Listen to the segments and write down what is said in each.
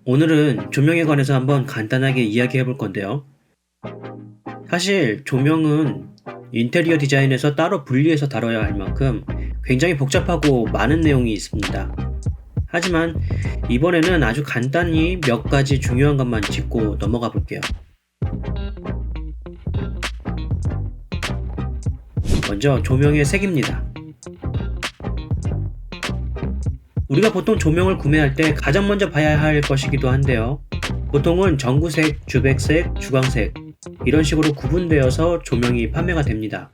오늘은 조명에 관해서 한번 간단하게 이야기해 볼 건데요. 사실 조명은 인테리어 디자인에서 따로 분리해서 다뤄야 할 만큼 굉장히 복잡하고 많은 내용이 있습니다. 하지만 이번에는 아주 간단히 몇 가지 중요한 것만 짚고 넘어가 볼게요. 먼저 조명의 색입니다. 우리가 보통 조명을 구매할 때 가장 먼저 봐야 할 것이기도 한데요. 보통은 전구색, 주백색, 주광색 이런 식으로 구분되어서 조명이 판매가 됩니다.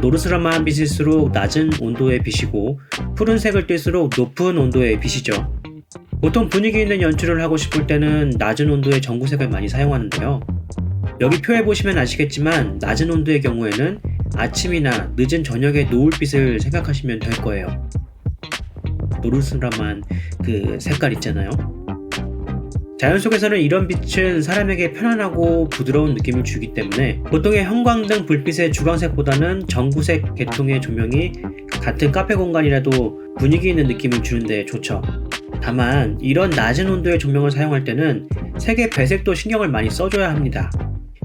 노르스름한 빛일수록 낮은 온도의 빛이고 푸른색을 띨수록 높은 온도의 빛이죠. 보통 분위기 있는 연출을 하고 싶을 때는 낮은 온도의 전구색을 많이 사용하는데요. 여기 표에 보시면 아시겠지만 낮은 온도의 경우에는 아침이나 늦은 저녁의 노을빛을 생각하시면 될 거예요. 노르스름한 그 색깔 있잖아요. 자연 속에서는 이런 빛은 사람에게 편안하고 부드러운 느낌을 주기 때문에 보통의 형광등 불빛의 주광색보다는 전구색 계통의 조명이 같은 카페 공간이라도 분위기 있는 느낌을 주는데 좋죠. 다만 이런 낮은 온도의 조명을 사용할 때는 색의 배색도 신경을 많이 써줘야 합니다.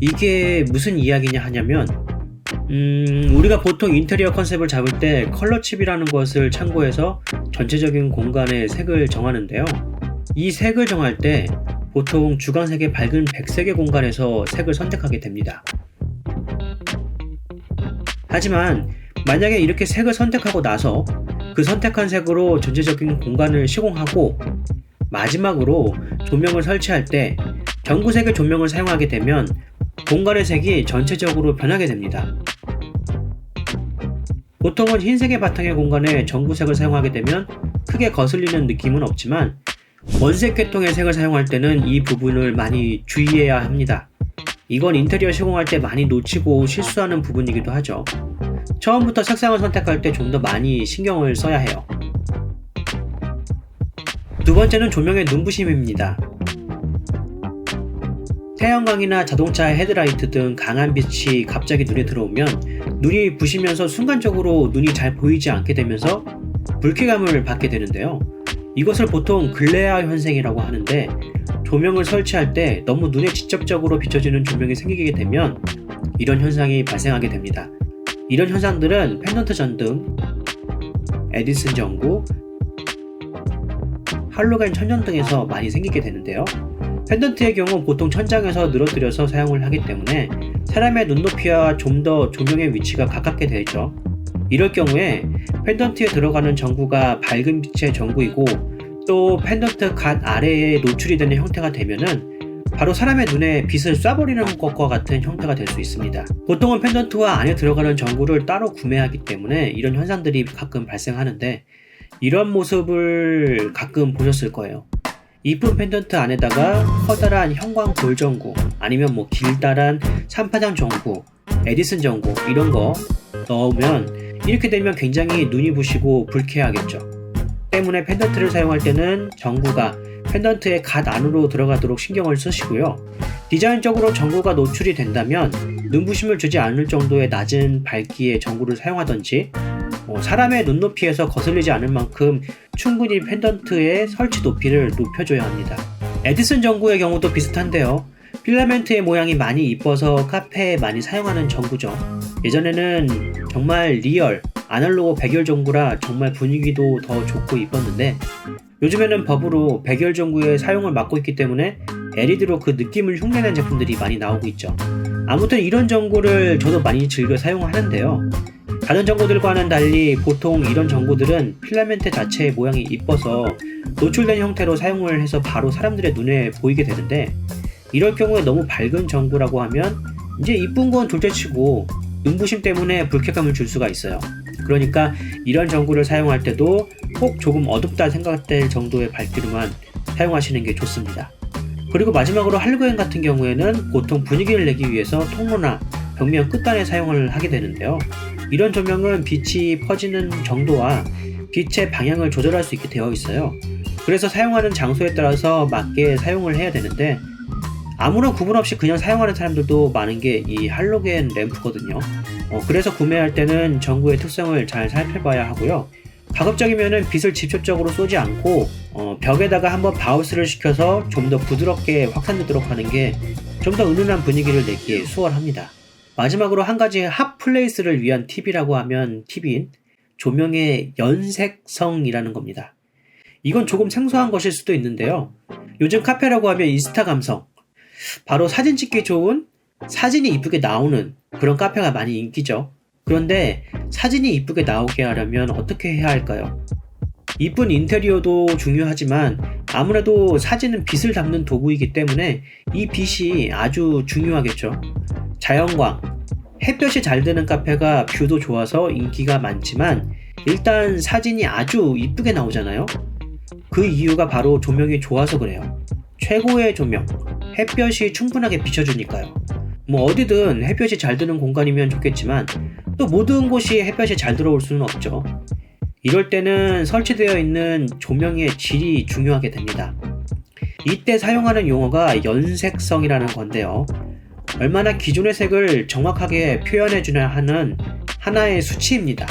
이게 무슨 이야기냐 하냐면 우리가 보통 인테리어 컨셉을 잡을 때 컬러칩이라는 것을 참고해서 전체적인 공간의 색을 정하는데요. 이 색을 정할 때 보통 주광색의 밝은 백색의 공간에서 색을 선택하게 됩니다. 하지만 만약에 이렇게 색을 선택하고 나서 그 선택한 색으로 전체적인 공간을 시공하고 마지막으로 조명을 설치할 때 전구색의 조명을 사용하게 되면 공간의 색이 전체적으로 변하게 됩니다. 보통은 흰색의 바탕의 공간에 전구색을 사용하게 되면 크게 거슬리는 느낌은 없지만 원색 계통의 색을 사용할 때는 이 부분을 많이 주의해야 합니다. 이건 인테리어 시공할 때 많이 놓치고 실수하는 부분이기도 하죠. 처음부터 색상을 선택할 때 좀 더 많이 신경을 써야 해요. 두 번째는 조명의 눈부심입니다. 태양광이나 자동차 헤드라이트 등 강한 빛이 갑자기 눈에 들어오면 눈이 부시면서 순간적으로 눈이 잘 보이지 않게 되면서 불쾌감을 받게 되는데요. 이것을 보통 글레아 현상이라고 하는데 조명을 설치할 때 너무 눈에 직접적으로 비춰지는 조명이 생기게 되면 이런 현상이 발생하게 됩니다. 이런 현상들은 펜던트 전등, 에디슨 전구, 할로겐 천연등에서 많이 생기게 되는데요. 펜던트의 경우 보통 천장에서 늘어뜨려서 사용을 하기 때문에 사람의 눈높이와 좀 더 조명의 위치가 가깝게 되죠. 이럴 경우에 펜던트에 들어가는 전구가 밝은 빛의 전구이고 또 펜던트 갓 아래에 노출이 되는 형태가 되면은 바로 사람의 눈에 빛을 쏴버리는 것과 같은 형태가 될 수 있습니다. 보통은 펜던트와 안에 들어가는 전구를 따로 구매하기 때문에 이런 현상들이 가끔 발생하는데 이런 모습을 가끔 보셨을 거예요. 이쁜 펜던트 안에다가 커다란 형광 돌 전구 아니면 길다란 3파장 전구, 에디슨 전구 이런 거 넣으면 이렇게 되면 굉장히 눈이 부시고 불쾌하겠죠. 때문에 펜던트를 사용할 때는 전구가 펜던트의 갓 안으로 들어가도록 신경을 쓰시고요. 디자인적으로 전구가 노출이 된다면 눈부심을 주지 않을 정도의 낮은 밝기의 전구를 사용하던지 사람의 눈높이에서 거슬리지 않을 만큼 충분히 펜던트의 설치 높이를 높여줘야 합니다. 에디슨 전구의 경우도 비슷한데요. 필라멘트의 모양이 많이 이뻐서 카페에 많이 사용하는 전구죠. 예전에는 정말 리얼, 아날로그 백열 전구라 정말 분위기도 더 좋고 이뻤는데 요즘에는 법으로 백열 전구의 사용을 막고 있기 때문에 LED로 그 느낌을 흉내낸 제품들이 많이 나오고 있죠. 아무튼 이런 전구를 저도 많이 즐겨 사용하는데요. 다른 전구들과는 달리 보통 이런 전구들은 필라멘트 자체의 모양이 이뻐서 노출된 형태로 사용을 해서 바로 사람들의 눈에 보이게 되는데 이럴 경우에 너무 밝은 전구라고 하면 이제 이쁜 건 둘째치고 눈부심 때문에 불쾌감을 줄 수가 있어요. 그러니까 이런 전구를 사용할 때도 꼭 조금 어둡다 생각될 정도의 밝기로만 사용하시는 게 좋습니다. 그리고 마지막으로 할로겐 같은 경우에는 보통 분위기를 내기 위해서 통로나 벽면 끝단에 사용을 하게 되는데요. 이런 조명은 빛이 퍼지는 정도와 빛의 방향을 조절할 수 있게 되어 있어요. 그래서 사용하는 장소에 따라서 맞게 사용을 해야 되는데 아무런 구분 없이 그냥 사용하는 사람들도 많은 게 이 할로겐 램프거든요. 그래서 구매할 때는 전구의 특성을 잘 살펴봐야 하고요. 가급적이면 빛을 직접적으로 쏘지 않고 벽에다가 한번 바우스를 시켜서 좀 더 부드럽게 확산되도록 하는 게 좀 더 은은한 분위기를 내기에 수월합니다. 마지막으로 한 가지 핫플레이스를 위한 팁이라고 하면 팁인 조명의 연색성이라는 겁니다. 이건 조금 생소한 것일 수도 있는데요. 요즘 카페라고 하면 인스타 감성, 바로 사진 찍기 좋은, 사진이 이쁘게 나오는 그런 카페가 많이 인기죠. 그런데 사진이 이쁘게 나오게 하려면 어떻게 해야 할까요? 이쁜 인테리어도 중요하지만 아무래도 사진은 빛을 담는 도구이기 때문에 이 빛이 아주 중요하겠죠. 자연광, 햇볕이 잘 드는 카페가 뷰도 좋아서 인기가 많지만 일단 사진이 아주 이쁘게 나오잖아요. 그 이유가 바로 조명이 좋아서 그래요. 최고의 조명, 햇볕이 충분하게 비춰주니까요. 어디든 햇볕이 잘 드는 공간이면 좋겠지만 또 모든 곳이 햇볕이 잘 들어올 수는 없죠. 이럴 때는 설치되어 있는 조명의 질이 중요하게 됩니다. 이때 사용하는 용어가 연색성이라는 건데요. 얼마나 기존의 색을 정확하게 표현해주냐 하는 하나의 수치입니다.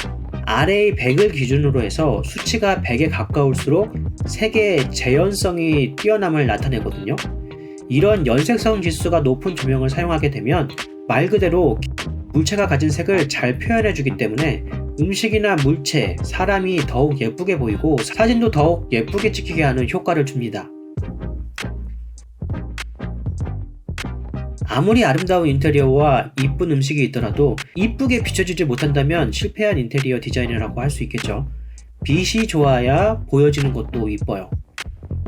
RA 100을 기준으로 해서 수치가 100에 가까울수록 색의 재현성이 뛰어남을 나타내거든요. 이런 연색성 지수가 높은 조명을 사용하게 되면 말 그대로 물체가 가진 색을 잘 표현해주기 때문에 음식이나 물체, 사람이 더욱 예쁘게 보이고 사진도 더욱 예쁘게 찍히게 하는 효과를 줍니다. 아무리 아름다운 인테리어와 이쁜 음식이 있더라도 이쁘게 비춰지지 못한다면 실패한 인테리어 디자인이라고 할 수 있겠죠. 빛이 좋아야 보여지는 것도 이뻐요.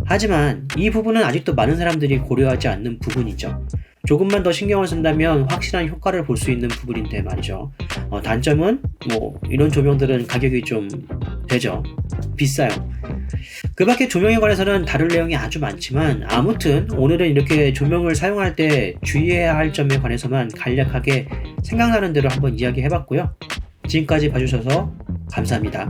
하지만 이 부분은 아직도 많은 사람들이 고려하지 않는 부분이죠. 조금만 더 신경을 쓴다면 확실한 효과를 볼 수 있는 부분인데 말이죠. 단점은 이런 조명들은 가격이 좀 되죠. 비싸요. 그 밖에 조명에 관해서는 다룰 내용이 아주 많지만 아무튼 오늘은 이렇게 조명을 사용할 때 주의해야 할 점에 관해서만 간략하게 생각나는 대로 한번 이야기해봤고요. 지금까지 봐주셔서 감사합니다.